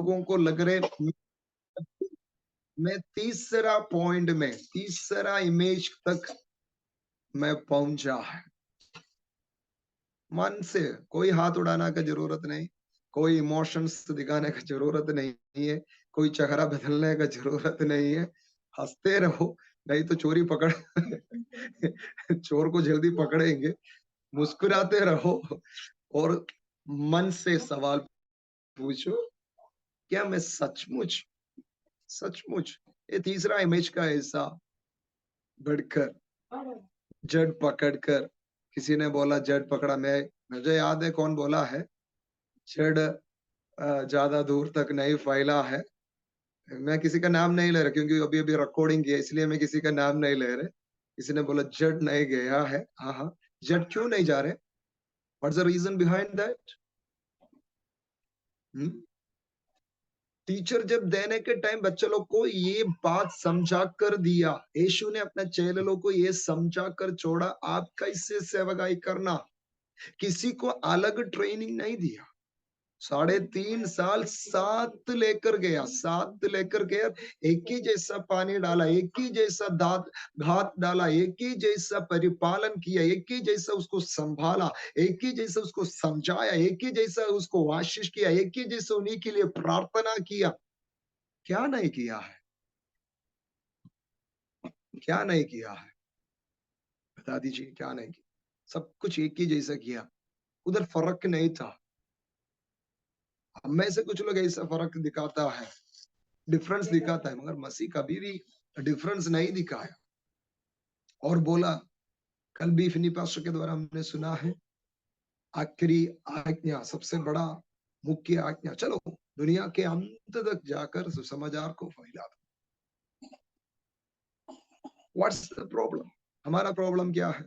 लोगों को लग रहे मैं तीसरा पॉइंट में, तीसरा इमेज तक मैं पहुंचा है। मन से कोई हाथ उड़ाना का जरूरत नहीं, कोई इमोशंस दिखाने का जरूरत नहीं है, कोई चेहरा बदलने का जरूरत नहीं है। हंसते रहो, नहीं तो चोरी पकड़ चोर को जल्दी पकड़ेंगे। मुस्कुराते रहो और मन से सवाल पूछो, क्या मैं सचमुच सचमुच ये तीसरा इमेज का ऐसा बढ़कर जड़ पकड़कर, किसी ने बोला जड़ पकड़ा, मैं मुझे याद है कौन बोला है, जड़ ज्यादा दूर तक नहीं फैला है। मैं किसी का नाम नहीं ले रहा क्योंकि अभी अभी रिकॉर्डिंग किया, इसलिए मैं किसी का नाम नहीं ले रहे। किसी ने बोला जड़ नहीं गया है। हाँ हाँ, जड़ क्यों नहीं जा रहे? What's the reason behind that? Teacher जब देने के टाइम बच्चे लोग को ये बात समझा कर दिया, यीशु ने अपने चेलों को ये समझा कर छोड़ा, आप कैसे सेवकाई करना। किसी को अलग ट्रेनिंग नहीं दिया। 3.5 साल साथ लेकर गया, साथ लेकर गया। एक ही जैसा पानी डाला, एक ही जैसा दांत घात डाला, एक ही जैसा परिपालन किया, एक ही जैसा उसको संभाला, एक ही जैसा उसको समझाया, एक ही जैसा उसको आशीष किया, एक ही जैसा उन्हीं के लिए प्रार्थना किया। क्या नहीं किया है? क्या नहीं किया है? बता दीजिए, क्या नहीं किया? सब कुछ एक ही जैसा किया। उधर फर्क नहीं था। हम में से कुछ लोग ऐसा फर्क दिखाता है, डिफरेंस दिखाता है, मगर मसीह कभी भी डिफरेंस नहीं दिखाया। और बोला, कल भी फिनी पास्टर के द्वारा हमने सुना है, आखिरी आज्ञा, सबसे बड़ा मुख्य आज्ञा, चलो दुनिया के अंत तक जाकर सुसमाचार को फैला दो। What's the problem? हमारा प्रॉब्लम क्या है?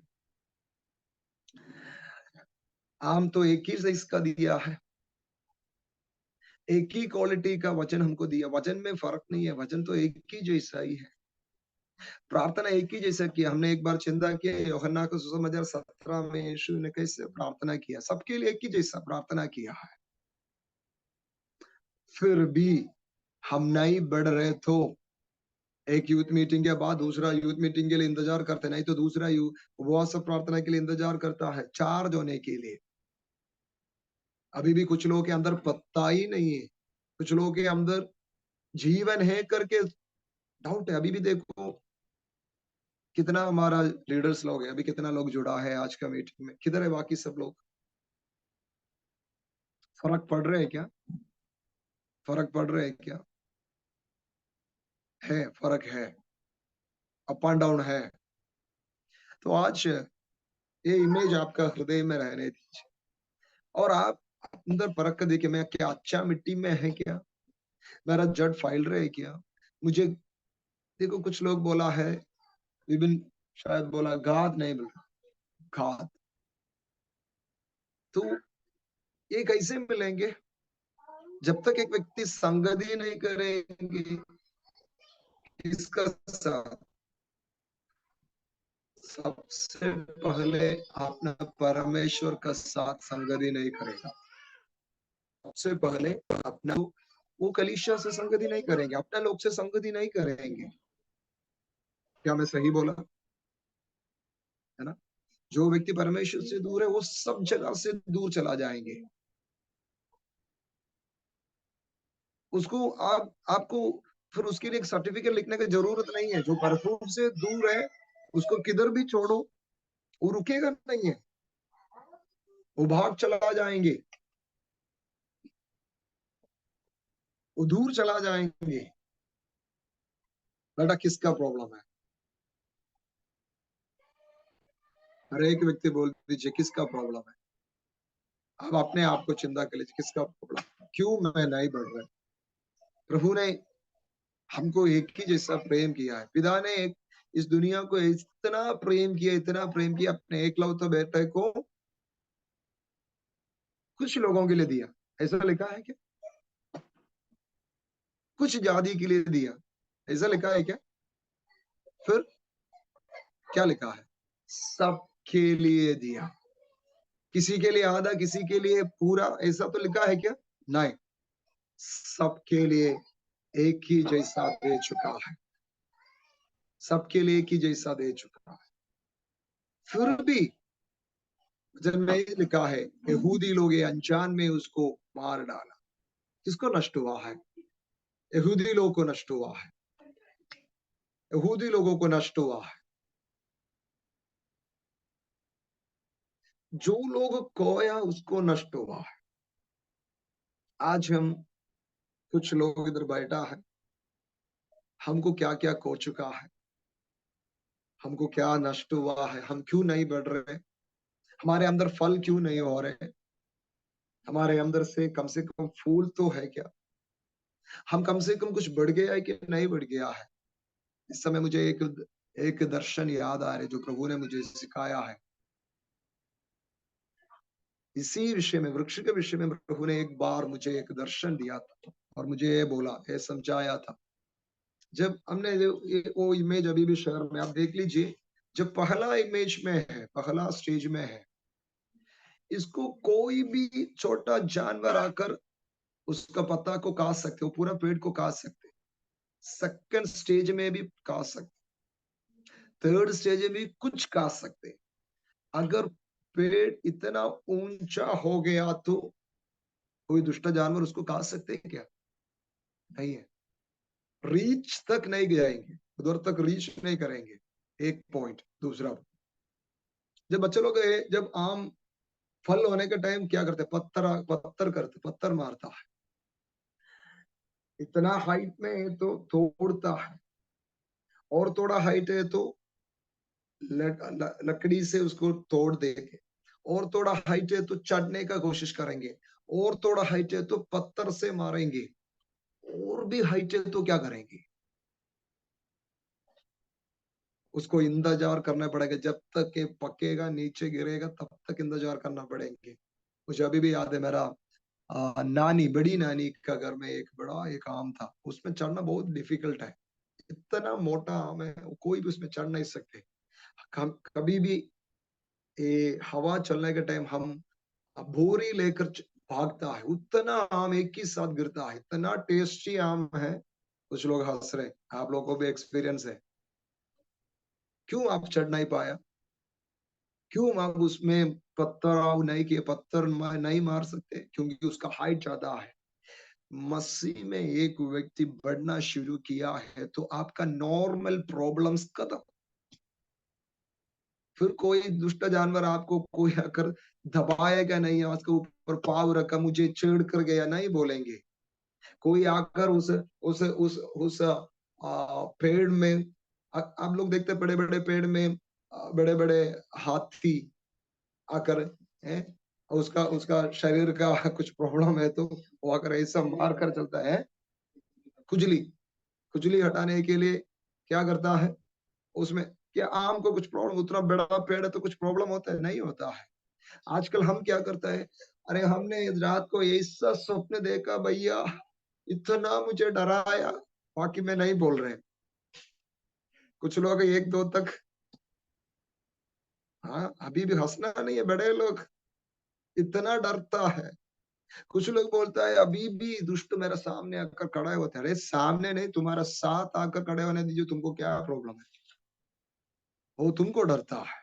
आम तो एक ही से इसका दिया है, एक ही क्वालिटी का वचन हमको दिया। वचन में फर्क नहीं है, वचन तो एक ही जैसा ही है। प्रार्थना एक ही जैसा किया। हमने एक बार चिंता किया, यूहन्ना का सुसमाचार 17 में यीशु ने कैसे प्रार्थना किया, सबके लिए एक ही जैसा प्रार्थना किया है। फिर भी हम नहीं बढ़ रहे तो एक यूथ मीटिंग के बाद दूसरा यूथ मीटिंग के लिए इंतजार करते, नहीं तो दूसरा उपवास प्रार्थना के लिए इंतजार करता है, चार्ज होने के लिए। अभी भी कुछ लोगों के अंदर पता ही नहीं है, कुछ लोगों के अंदर जीवन है करके डाउट है। अभी भी देखो कितना हमारा लीडर्स लोग है, अभी कितना लोग जुड़ा है आज का मीटिंग में, किधर है बाकी सब लोग? फर्क पड़ रहे है क्या? फर्क पड़ रहे है क्या? है, फर्क है, अप एंड डाउन है। तो आज ये इमेज आपका हृदय में रहने दीजिए, और आप अंदर परख कर देखिए, मैं क्या अच्छा मिट्टी में है क्या, मेरा जड़ फैल रहा है क्या? मुझे देखो, कुछ लोग बोला है, विभिन्न, शायद बोला घात नहीं बोला, घात। तो ये कैसे मिलेंगे? जब तक एक व्यक्ति संगति नहीं करेंगे इसका साथ, सबसे पहले अपना परमेश्वर का साथ संगति नहीं करेगा। सबसे पहले अपना, वो कलीसिया से संगति नहीं करेंगे, अपने लोग से संगति नहीं करेंगे। क्या मैं सही बोला? है ना? जो व्यक्ति परमेश्वर से दूर है वो सब जगह से दूर चला जाएंगे। उसको आपको फिर उसके लिए एक सर्टिफिकेट लिखने की जरूरत नहीं है। जो परमेश्वर से दूर है उसको किधर भी छोड़ो, वो रुकेगा नहीं है, वो भाग चला जाएंगे, वो दूर चला जाएंगे। बेटा किसका प्रॉब्लम है? हर एक व्यक्ति बोल दीजिए किसका प्रॉब्लम है। अब अपने आप को चिंता कर लीजिए, किसका प्रॉब्लम? क्यों मैं नहीं बढ़ रहा? प्रभु ने हमको एक ही जैसा प्रेम किया है। पिता ने इस दुनिया को इतना प्रेम किया, इतना प्रेम किया, अपने एकलौते बेटे को कुछ लोगों के लिए दिया। ऐसा लिखा है क्या? कुछ जाति के लिए दिया, ऐसा लिखा है क्या? फिर क्या लिखा है? सबके लिए दिया। किसी के लिए आधा, किसी के लिए पूरा, ऐसा तो लिखा है क्या? नहीं। सबके लिए एक ही जैसा दे चुका है, सबके लिए एक ही जैसा दे चुका है। फिर भी वचन में ये लिखा है, यहूदी लोग ये अनजान में उसको मार डाला। किसको नष्ट हुआ है? यहूदी लोगों को नष्ट हुआ है, यहूदी लोगों को नष्ट हुआ है। जो लोग खोया उसको नष्ट हुआ है। आज हम कुछ लोग इधर बैठा है, हमको क्या क्या खो चुका है, हमको क्या नष्ट हुआ है, हम क्यों नहीं बढ़ रहे, हमारे अंदर फल क्यों नहीं हो रहे, हमारे अंदर से कम फूल तो है क्या, हम कम से कम कुछ बढ़ गया है कि नहीं बढ़ गया है। इस समय मुझे एक एक दर्शन याद आ रहे जो प्रभु ने मुझे सिखाया है। इसी विषय में, वृक्ष के विषय में प्रभु ने एक बार मुझे एक दर्शन दिया था और मुझे ये बोला, ये समझाया था। जब हमने वो इमेज अभी भी शहर में आप देख लीजिए, जब पहला इमेज में है, पहला स्टेज में है, इसको कोई भी छोटा जानवर आकर उसका पत्ता को काट सकते, वो पूरा पेड़ को काट सकते। सेकंड स्टेज में भी काट सकते, थर्ड स्टेज में भी कुछ काट सकते। अगर पेड़ इतना ऊंचा हो गया तो कोई दुष्ट जानवर उसको काट सकते हैं क्या? नहीं है। रीच तक नहीं जाएंगे, उधर तक रीच नहीं करेंगे। एक पॉइंट। दूसरा, जब बच्चे लोग जब आम फल होने के टाइम क्या करते, पत्थर करते, पत्थर मारता है। इतना हाइट में है तो तोड़ता है, और थोड़ा हाइट है तो लकड़ी से उसको तोड़ देंगे, और थोड़ा हाइट है तो चढ़ने का कोशिश करेंगे, और थोड़ा हाइट है तो पत्थर से मारेंगे, और भी हाइट है तो क्या करेंगे? उसको इंतजार करना पड़ेगा जब तक ये पकेगा, नीचे गिरेगा, तब तक इंतजार करना पड़ेंगे। मुझे अभी भी याद है, मेरा नानी, बड़ी नानी का घर में एक बड़ा एक आम था, उसमें चढ़ना बहुत डिफिकल्ट है। इतना मोटा आम है, कोई भी उसमें चढ़ नहीं सकते। कभी भी ये हवा चलने के टाइम हम बोरी लेकर भागता है, उतना आम एक ही साथ गिरता है। इतना टेस्टी आम है। कुछ लोग हंस रहे, आप लोगों को भी एक्सपीरियंस है। क्यों आप चढ़ नहीं पाया? क्यों आप उसमें पत्थर नहीं किए, पत्थर नहीं मार सकते? क्योंकि उसका हाइट ज्यादा है। मसीह में एक व्यक्ति बढ़ना शुरू किया है तो आपका नॉर्मल प्रॉब्लम्स खत्म। फिर कोई दुष्ट जानवर आपको कोई आकर दबाएगा नहीं, आपके ऊपर पाव रखा मुझे छेड़ कर गया नहीं बोलेंगे। कोई आकर उस पेड़ में, आप लोग देखते बड़े बड़े पेड़ में बड़े बड़े हाथी आकर है, उसका उसका शरीर का कुछ प्रॉब्लम है तो वो आकर ऐसा मार कर चलता है। खुजली, खुजली हटाने के लिए क्या करता है उसमें? क्या आम को कुछ प्रॉब्लम, उतना बड़ा पेड़ है तो कुछ प्रॉब्लम होता है? नहीं होता है। आजकल हम क्या करता है, अरे हमने रात को ऐसा स्वप्न देखा भैया, इतना मुझे डराया, बाकी में नहीं बोल रहे। कुछ लोग एक दो तक, हाँ अभी भी हंसना नहीं है, बड़े लोग इतना डरता है। कुछ लोग बोलता है अभी भी दुष्ट मेरे सामने आकर खड़े होते हैं। अरे सामने नहीं, तुम्हारा साथ आकर खड़े होने दीजिए, तुमको क्या प्रॉब्लम है? वो तुमको डरता है।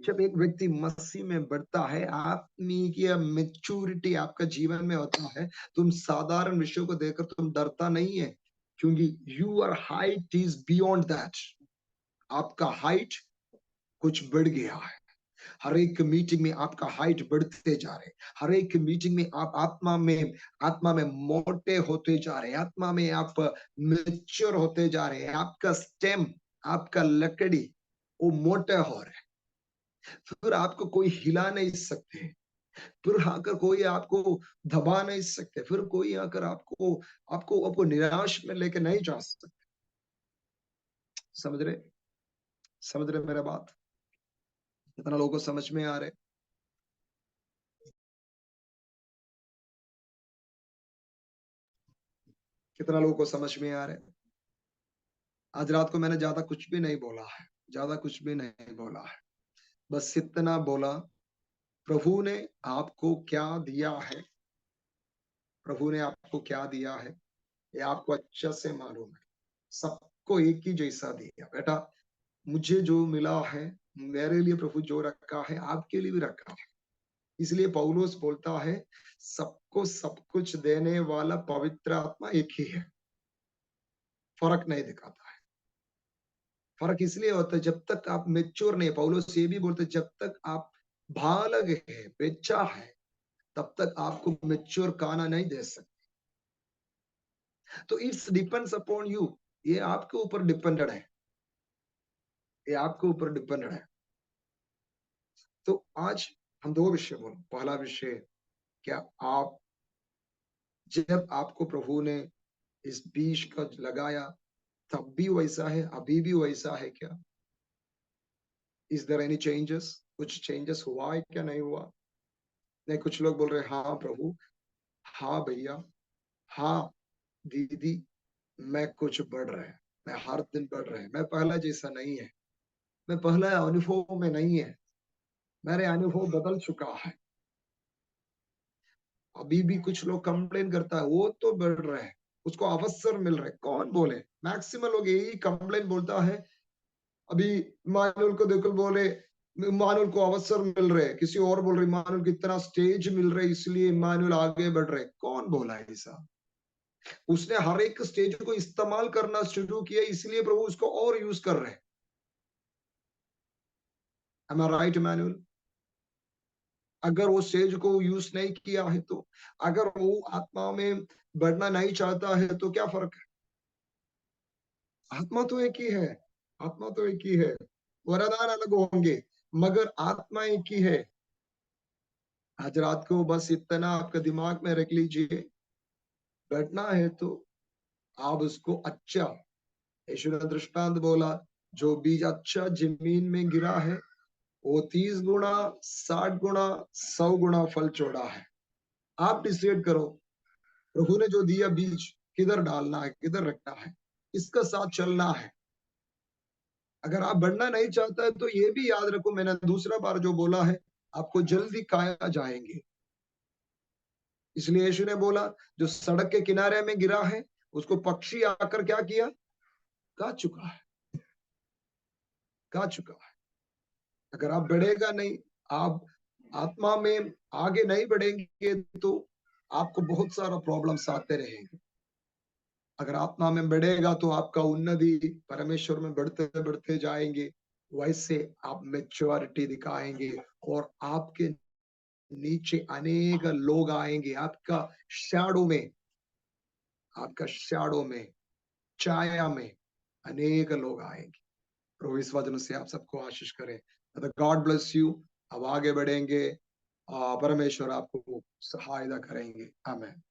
जब एक व्यक्ति मसीह में बढ़ता है, आत्मीय मेच्योरिटी आपका जीवन में होता है, तुम साधारण विषयों को देखकर तुम डरता नहीं है, क्योंकि your height is beyond that. आपका हाइट कुछ बढ़ गया है। हर एक मीटिंग में आपका हाइट बढ़ते जा रहे, हर एक मीटिंग में आप आत्मा में मोटे होते जा रहे, आत्मा में आप मेच्योर होते जा रहे हैं। आपका स्टेम, आपका लकड़ी वो मोटे हो रहे, फिर आपको कोई हिला नहीं सकते, फिर आकर कोई आपको दबा नहीं सकते, फिर कोई आकर आपको आपको आपको निराश में लेके नहीं जा सकते। समझ रहे? समझ रहे मेरा बात? कितना लोगों को समझ में आ रहे? कितना लोगों को समझ में आ रहे? आज रात को मैंने ज्यादा कुछ भी नहीं बोला है, ज्यादा कुछ भी नहीं बोला है, बस इतना बोला, प्रभु ने आपको क्या दिया है प्रभु ने आपको क्या दिया है ये आपको अच्छे से मालूम है। सबको एक ही जैसा दिया बेटा। मुझे जो मिला है, मेरे लिए प्रभु जो रखा है आपके लिए भी रखा है। इसलिए पौलुस बोलता है सबको सब कुछ देने वाला पवित्र आत्मा एक ही है, फर्क नहीं दिखाता है। फर्क इसलिए होता है जब तक आप मेच्योर नहीं, पौलुस ये भी बोलते जब तक आप बालक है, बच्चा है, तब तक आपको मेच्योर खाना नहीं दे सकते। तो इट्स डिपेंड्स अपॉन यू, ये आपके ऊपर डिपेंडेड है, ये आपके ऊपर डिपेंडेड है। तो आज हम दो विषय बोले। पहला विषय, क्या आप जब आपको प्रभु ने इस बीज का लगाया तब भी वैसा है, अभी भी वैसा है क्या? Is there any changes? कुछ चेंजेस हुआ है क्या, नहीं हुआ? नहीं, कुछ लोग बोल रहे हाँ प्रभु, हाँ भैया, हाँ दीदी, मैं कुछ बढ़ रहा है, मैं हर दिन बढ़ रहा है, मैं पहला जैसा नहीं है, मैं पहला अनुभव में नहीं है, मेरे अनुभव बदल चुका है। अभी भी कुछ लोग कंप्लेन करता है वो तो बढ़ रहा है, उसको अवसर मिल रहा है। कौन बोले? मैक्सिमम लोग यही कंप्लेन बोलता है। अभी मानुल को देखो बोले, मानुल को अवसर मिल रहे, किसी और बोल रहे मानुल को इतना स्टेज मिल रहे इसलिए मानुल आगे बढ़ रहे। कौन बोला है ऐसा? उसने हर एक स्टेज को इस्तेमाल करना शुरू किया इसलिए प्रभु उसको और यूज कर रहे हैं। Am I right, Emmanuel? अगर वो स्टेज को यूज नहीं किया है तो, अगर वो आत्मा में बढ़ना नहीं चाहता है तो क्या फर्क है? आत्मा तो एक ही है, आत्मा तो एक ही है, वरदान अलग होंगे मगर आत्मा एक ही है। आज रात को बस इतना आपके दिमाग में रख लीजिए, बैठना है तो आप उसको अच्छा, यीशु ने दृष्टांत बोला, जो बीज अच्छा जमीन में गिरा है वो 30 गुना, 60 गुना, 100 गुना फल छोड़ा है। आप डिसाइड करो, प्रभु ने जो दिया बीज किधर डालना है, किधर रखना है, इसका साथ चलना है। अगर आप बढ़ना नहीं चाहता है तो ये भी याद रखो, मैंने दूसरा बार जो बोला है, आपको जल्दी खाया जाएंगे। इसलिए यीशु ने बोला जो सड़क के किनारे में गिरा है उसको पक्षी आकर क्या किया? खा चुका है, खा चुका है। अगर आप बढ़ेगा नहीं, आप आत्मा में आगे नहीं बढ़ेंगे तो आपको बहुत सारा प्रॉब्लम्स आते रहेंगे। अगर आत्मा में बढ़ेगा तो आपका उन्नति परमेश्वर में बढ़ते बढ़ते जाएंगे, वैसे आप मेच्योरिटी दिखाएंगे और आपके नीचे अनेक लोग आएंगे, आपका शैडो में, आपका शैडो में, छाया में अनेक लोग आएंगे। प्रभु इस वचन से आप सबको आशीष करें। God bless you. अब आगे बढ़ेंगे, परमेश्वर आपको सहायता करेंगे। आमीन।